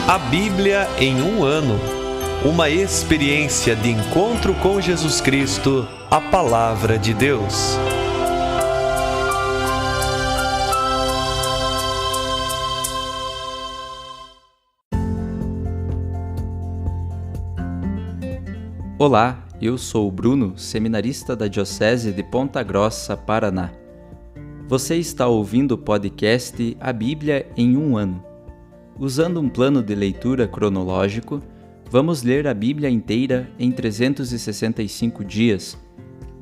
A Bíblia em um ano. Uma experiência de encontro com Jesus Cristo, a Palavra de Deus. Olá, eu sou o Bruno, seminarista da Diocese de Ponta Grossa, Paraná. Você está ouvindo o podcast A Bíblia em um ano. Usando um plano de leitura cronológico, vamos ler a Bíblia inteira em 365 dias,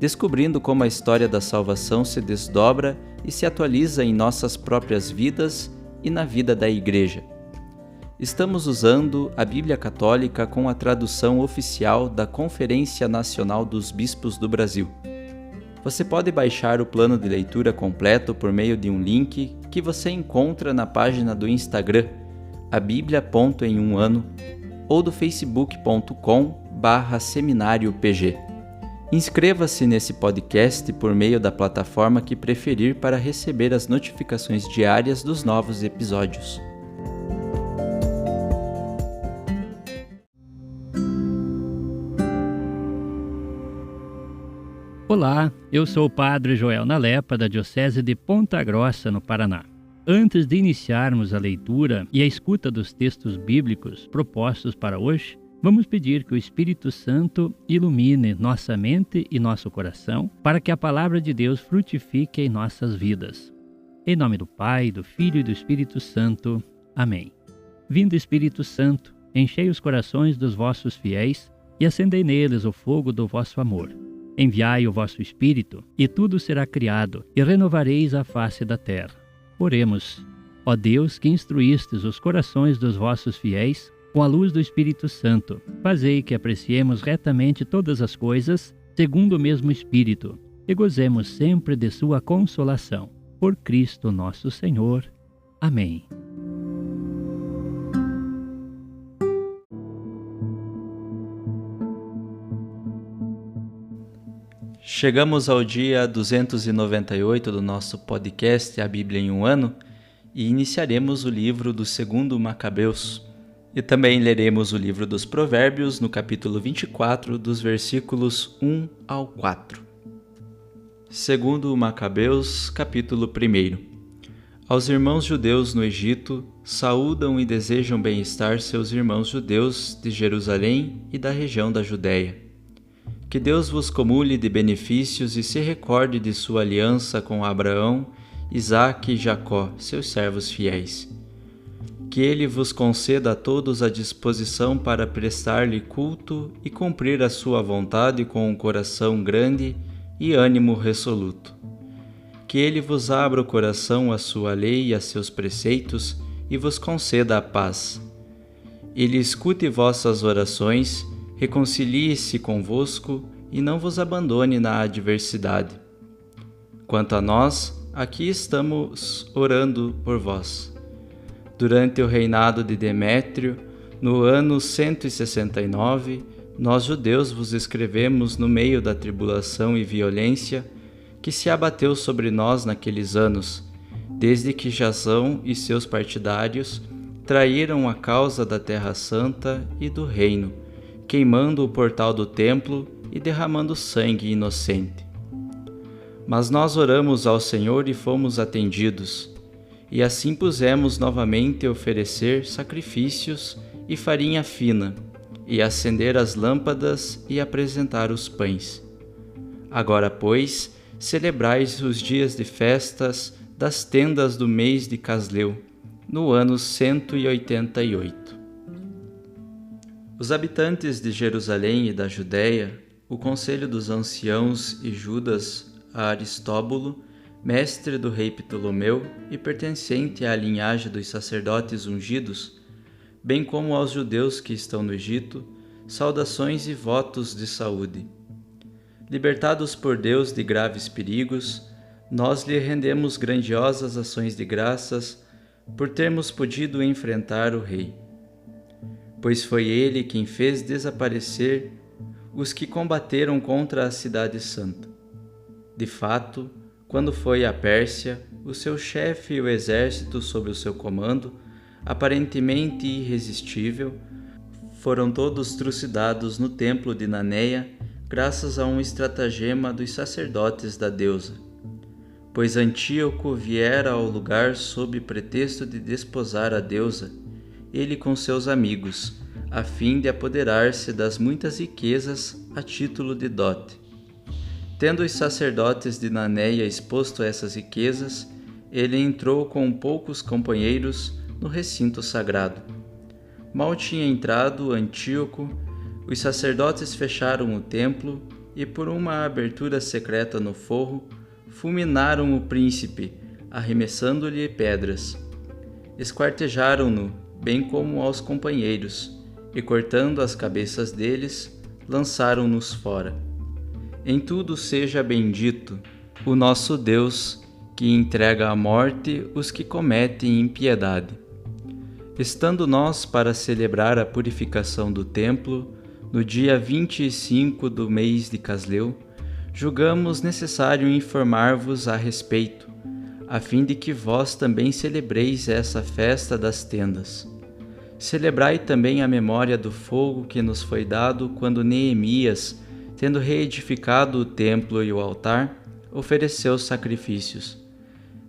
descobrindo como a história da salvação se desdobra e se atualiza em nossas próprias vidas e na vida da Igreja. Estamos usando a Bíblia Católica com a tradução oficial da Conferência Nacional dos Bispos do Brasil. Você pode baixar o plano de leitura completo por meio de um link que você encontra na página do Instagram, abiblia.emuano, ou do facebook.com/seminariopg. Inscreva-se nesse podcast por meio da plataforma que preferir para receber as notificações diárias dos novos episódios. Olá, eu sou o Padre Joel Nalepa, da Diocese de Ponta Grossa, no Paraná. Antes de iniciarmos a leitura e a escuta dos textos bíblicos propostos para hoje, vamos pedir que o Espírito Santo ilumine nossa mente e nosso coração para que a Palavra de Deus frutifique em nossas vidas. Em nome do Pai, do Filho e do Espírito Santo. Amém. Vindo Espírito Santo, enchei os corações dos vossos fiéis e acendei neles o fogo do vosso amor. Enviai o vosso Espírito, e tudo será criado, e renovareis a face da terra. Oremos. Ó Deus, que instruístes os corações dos vossos fiéis com a luz do Espírito Santo, fazei que apreciemos retamente todas as coisas, segundo o mesmo Espírito, e gozemos sempre de sua consolação. Por Cristo nosso Senhor. Amém. Chegamos ao dia 298 do nosso podcast A Bíblia em um ano e iniciaremos o livro do segundo Macabeus. E também leremos o livro dos Provérbios no capítulo 24, dos versículos 1 ao 4. Segundo Macabeus, capítulo 1. Aos irmãos judeus no Egito, saúdam e desejam bem-estar seus irmãos judeus de Jerusalém e da região da Judéia. Que Deus vos cumule de benefícios e se recorde de sua aliança com Abraão, Isaque e Jacó, seus servos fiéis. Que ele vos conceda a todos a disposição para prestar-lhe culto e cumprir a sua vontade com um coração grande e ânimo resoluto. Que ele vos abra o coração à sua lei e a seus preceitos e vos conceda a paz. Ele escute vossas orações, reconcilie-se convosco e não vos abandone na adversidade. Quanto a nós, aqui estamos orando por vós. Durante o reinado de Demétrio, no ano 169, nós judeus vos escrevemos no meio da tribulação e violência que se abateu sobre nós naqueles anos, desde que Jasão e seus partidários traíram a causa da Terra Santa e do reino, queimando o portal do templo e derramando sangue inocente. Mas nós oramos ao Senhor e fomos atendidos, e assim pusemos novamente a oferecer sacrifícios e farinha fina, e acender as lâmpadas e apresentar os pães. Agora, pois, celebrais os dias de festas das tendas do mês de Casleu, no ano 188. Os habitantes de Jerusalém e da Judéia, o conselho dos anciãos e Judas a Aristóbulo, mestre do rei Ptolomeu e pertencente à linhagem dos sacerdotes ungidos, bem como aos judeus que estão no Egito, saudações e votos de saúde. Libertados por Deus de graves perigos, nós lhe rendemos grandiosas ações de graças por termos podido enfrentar o rei. Pois foi ele quem fez desaparecer os que combateram contra a cidade santa. De fato, quando foi à Pérsia, o seu chefe e o exército sob o seu comando aparentemente irresistível, foram todos trucidados no templo de Naneia, graças a um estratagema dos sacerdotes da deusa. Pois Antíoco viera ao lugar sob pretexto de desposar a deusa, ele com seus amigos, a fim de apoderar-se das muitas riquezas a título de dote. Tendo os sacerdotes de Naneia exposto essas riquezas, ele entrou com poucos companheiros no recinto sagrado. Mal tinha entrado Antíoco, os sacerdotes fecharam o templo e, por uma abertura secreta no forro, fulminaram o príncipe, arremessando-lhe pedras. Esquartejaram-no, bem como aos companheiros, e, cortando as cabeças deles, lançaram-nos fora. Em tudo seja bendito o nosso Deus, que entrega à morte os que cometem impiedade. Estando nós para celebrar a purificação do templo, no dia 25 do mês de Casleu, julgamos necessário informar-vos a respeito, a fim de que vós também celebreis essa festa das tendas. Celebrai também a memória do fogo que nos foi dado quando Neemias, tendo reedificado o templo e o altar, ofereceu sacrifícios.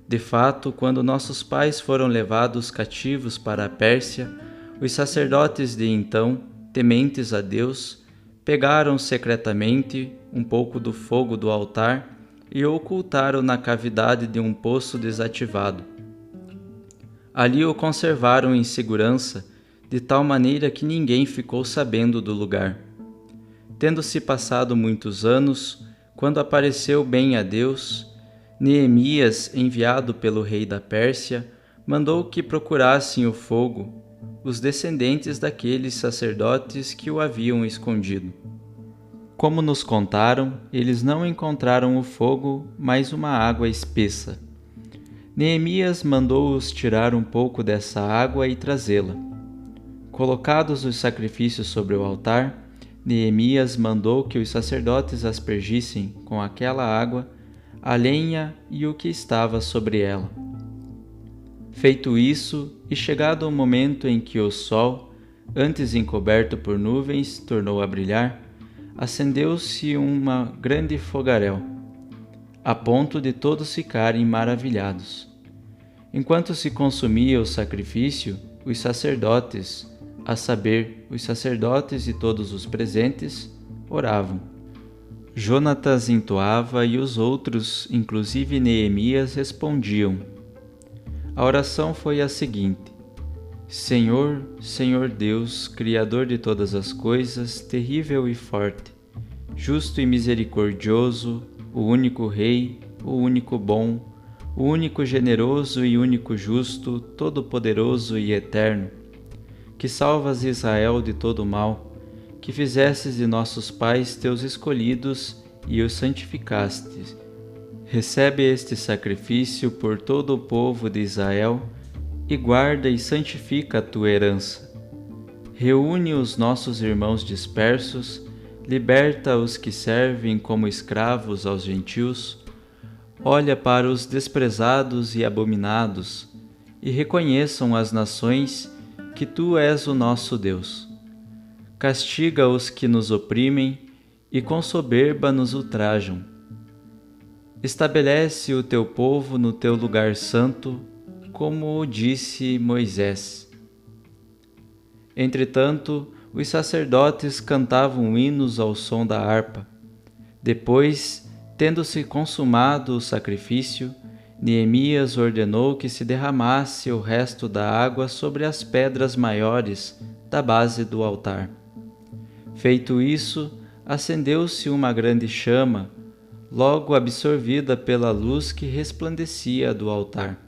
De fato, quando nossos pais foram levados cativos para a Pérsia, os sacerdotes de então, tementes a Deus, pegaram secretamente um pouco do fogo do altar e o ocultaram na cavidade de um poço desativado. Ali o conservaram em segurança, de tal maneira que ninguém ficou sabendo do lugar. Tendo-se passado muitos anos, quando apareceu bem a Deus, Neemias, enviado pelo rei da Pérsia, mandou que procurassem o fogo, os descendentes daqueles sacerdotes que o haviam escondido. Como nos contaram, eles não encontraram o fogo, mas uma água espessa. Neemias mandou-os tirar um pouco dessa água e trazê-la. Colocados os sacrifícios sobre o altar, Neemias mandou que os sacerdotes aspergissem com aquela água a lenha e o que estava sobre ela. Feito isso, e chegado o momento em que o sol, antes encoberto por nuvens, tornou a brilhar, acendeu-se uma grande fogaréu, a ponto de todos ficarem maravilhados. Enquanto se consumia o sacrifício, os sacerdotes, a saber, os sacerdotes e todos os presentes, oravam. Jonatas entoava e os outros, inclusive Neemias, respondiam. A oração foi a seguinte: Senhor, Senhor Deus, Criador de todas as coisas, terrível e forte, justo e misericordioso, o único Rei, o único bom, o único generoso e único justo, todo-poderoso e eterno, que salvas Israel de todo mal, que fizestes de nossos pais teus escolhidos e os santificastes. Recebe este sacrifício por todo o povo de Israel e guarda e santifica a tua herança. Reúne os nossos irmãos dispersos, liberta os que servem como escravos aos gentios, olha para os desprezados e abominados, e reconheçam as nações que tu és o nosso Deus. Castiga os que nos oprimem e com soberba nos ultrajam. Estabelece o teu povo no teu lugar santo, como o disse Moisés. Entretanto, os sacerdotes cantavam hinos ao som da harpa. Depois, tendo-se consumado o sacrifício, Neemias ordenou que se derramasse o resto da água sobre as pedras maiores da base do altar. Feito isso, acendeu-se uma grande chama, logo absorvida pela luz que resplandecia do altar.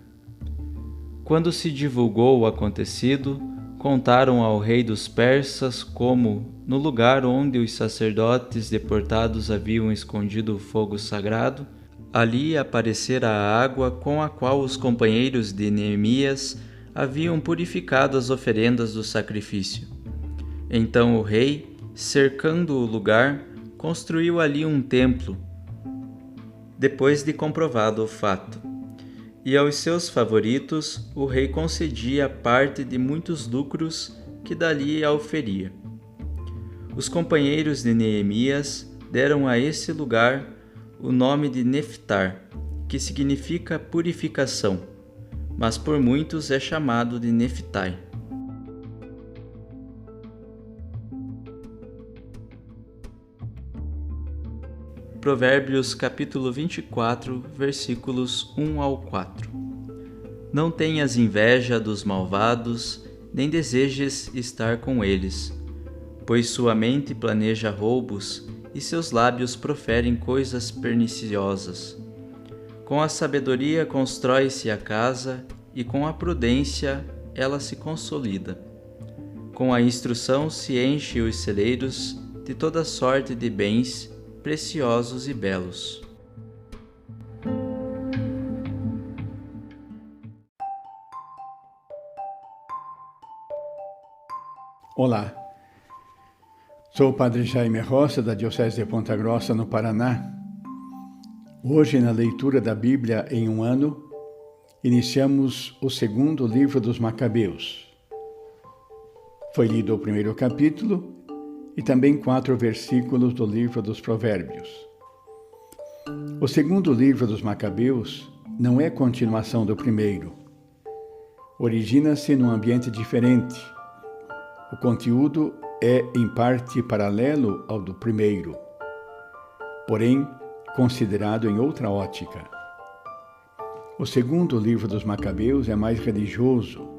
Quando se divulgou o acontecido, contaram ao rei dos persas como, no lugar onde os sacerdotes deportados haviam escondido o fogo sagrado, ali aparecera a água com a qual os companheiros de Neemias haviam purificado as oferendas do sacrifício. Então o rei, cercando o lugar, construiu ali um templo, depois de comprovado o fato. E aos seus favoritos o rei concedia parte de muitos lucros que dali auferia. Os companheiros de Neemias deram a esse lugar o nome de Neftar, que significa purificação, mas por muitos é chamado de Neftai. Provérbios capítulo 24, versículos 1 ao 4. Não tenhas inveja dos malvados, nem desejes estar com eles, pois sua mente planeja roubos e seus lábios proferem coisas perniciosas. Com a sabedoria constrói-se a casa e com a prudência ela se consolida. Com a instrução se enche os celeiros de toda sorte de bens preciosos e belos. Olá, sou o Padre Jaime Roça, da Diocese de Ponta Grossa, no Paraná. Hoje, na leitura da Bíblia em um ano, iniciamos o segundo livro dos Macabeus. Foi lido o primeiro capítulo e também 4 versículos do livro dos Provérbios. O segundo livro dos Macabeus não é continuação do primeiro. Origina-se num ambiente diferente. O conteúdo é, em parte, paralelo ao do primeiro, porém, considerado em outra ótica. O segundo livro dos Macabeus é mais religioso.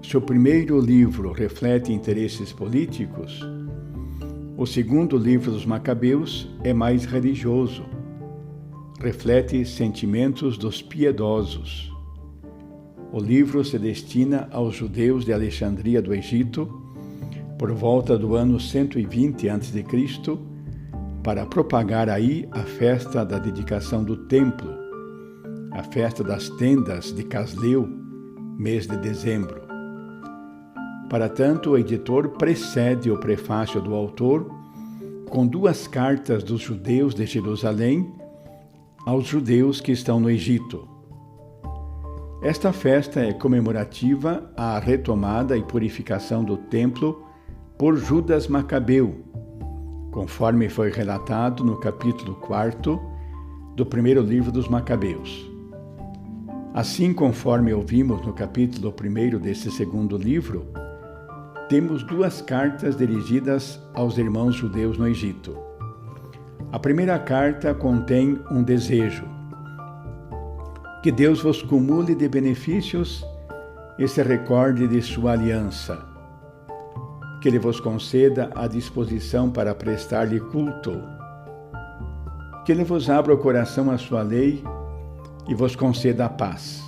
Se o primeiro livro reflete interesses políticos, o segundo livro dos Macabeus é mais religioso. Reflete sentimentos dos piedosos. O livro se destina aos judeus de Alexandria do Egito, por volta do ano 120 a.C., para propagar aí a festa da dedicação do templo, a festa das tendas de Casleu, mês de dezembro. Para tanto, o editor precede o prefácio do autor com 2 cartas dos judeus de Jerusalém aos judeus que estão no Egito. Esta festa é comemorativa à retomada e purificação do templo por Judas Macabeu, conforme foi relatado no capítulo 4 do primeiro livro dos Macabeus. Assim, conforme ouvimos no capítulo 1 desse segundo livro, temos 2 cartas dirigidas aos irmãos judeus no Egito. A primeira carta contém um desejo: que Deus vos cumule de benefícios e se recorde de sua aliança, que Ele vos conceda a disposição para prestar-lhe culto, que Ele vos abra o coração à sua lei e vos conceda a paz.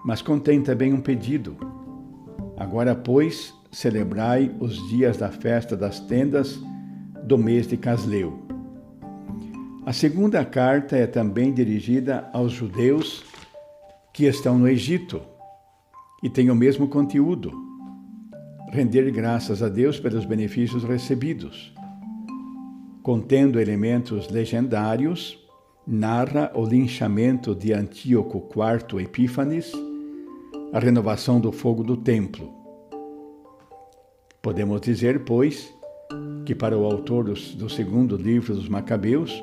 Mas contém também um pedido: agora, pois, celebrai os dias da festa das tendas do mês de Casleu. A segunda carta é também dirigida aos judeus que estão no Egito e tem o mesmo conteúdo: render graças a Deus pelos benefícios recebidos. Contendo elementos legendários, narra o linchamento de Antíoco IV Epífanes, a renovação do fogo do templo. Podemos dizer, pois, que para o autor do segundo livro dos Macabeus,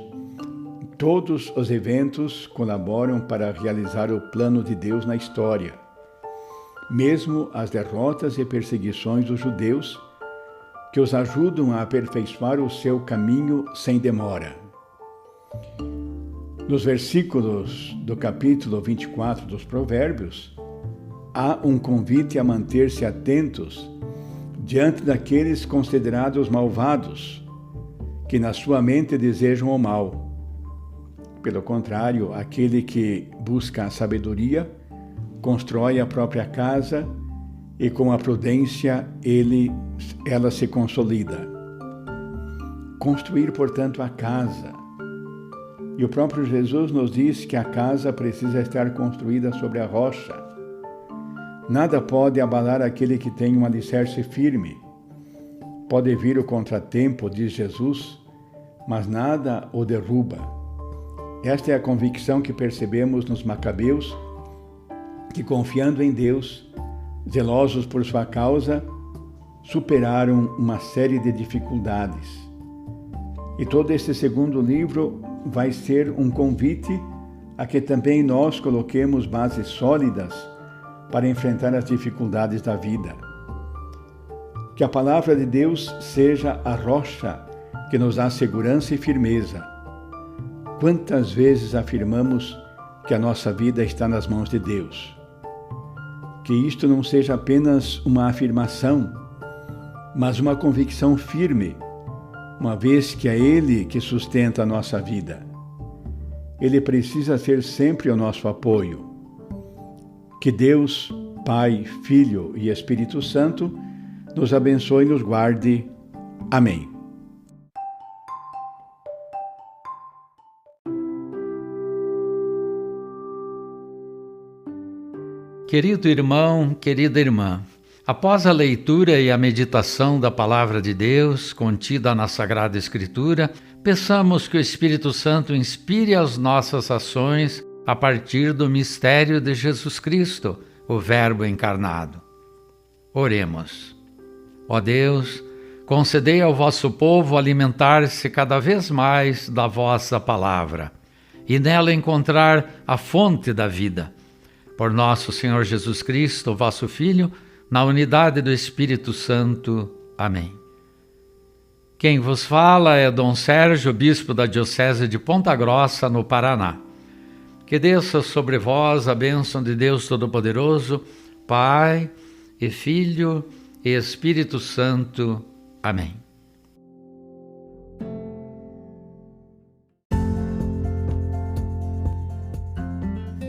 todos os eventos colaboram para realizar o plano de Deus na história, mesmo as derrotas e perseguições dos judeus, que os ajudam a aperfeiçoar o seu caminho sem demora. Nos versículos do capítulo 24 dos Provérbios, há um convite a manter-se atentos diante daqueles considerados malvados, que na sua mente desejam o mal. Pelo contrário, aquele que busca a sabedoria constrói a própria casa e com a prudência ela se consolida. Construir, portanto, a casa. E o próprio Jesus nos diz que a casa precisa estar construída sobre a rocha. Nada pode abalar aquele que tem um alicerce firme. Pode vir o contratempo, diz Jesus, mas nada o derruba. Esta é a convicção que percebemos nos macabeus, que confiando em Deus, zelosos por sua causa, superaram uma série de dificuldades. E todo este segundo livro vai ser um convite a que também nós coloquemos bases sólidas para enfrentar as dificuldades da vida. Que a palavra de Deus seja a rocha que nos dá segurança e firmeza. Quantas vezes afirmamos que a nossa vida está nas mãos de Deus? Que isto não seja apenas uma afirmação, mas uma convicção firme, uma vez que é Ele que sustenta a nossa vida. Ele precisa ser sempre o nosso apoio. Que Deus, Pai, Filho e Espírito Santo nos abençoe e nos guarde. Amém. Querido irmão, querida irmã, após a leitura e a meditação da Palavra de Deus contida na Sagrada Escritura, peçamos que o Espírito Santo inspire as nossas ações a partir do mistério de Jesus Cristo, o Verbo encarnado. Oremos. Ó Deus, concedei ao vosso povo alimentar-se cada vez mais da vossa palavra e nela encontrar a fonte da vida. Por nosso Senhor Jesus Cristo, vosso Filho, na unidade do Espírito Santo. Amém. Quem vos fala é Dom Sérgio, bispo da Diocese de Ponta Grossa, no Paraná. Que desça sobre vós a bênção de Deus Todo-Poderoso, Pai e Filho e Espírito Santo. Amém.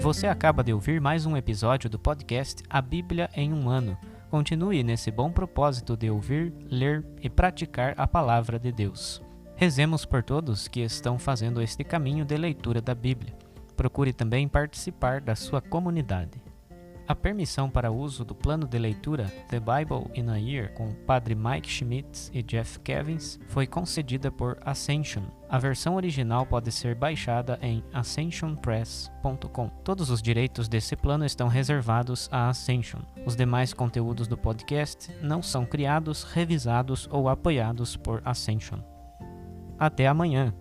Você acaba de ouvir mais um episódio do podcast A Bíblia em um Ano. Continue nesse bom propósito de ouvir, ler e praticar a Palavra de Deus. Rezemos por todos que estão fazendo este caminho de leitura da Bíblia. Procure também participar da sua comunidade. A permissão para uso do plano de leitura The Bible in a Year com o Padre Mike Schmitz e Jeff Kevins foi concedida por Ascension. A versão original pode ser baixada em ascensionpress.com. Todos os direitos desse plano estão reservados à Ascension. Os demais conteúdos do podcast não são criados, revisados ou apoiados por Ascension. Até amanhã!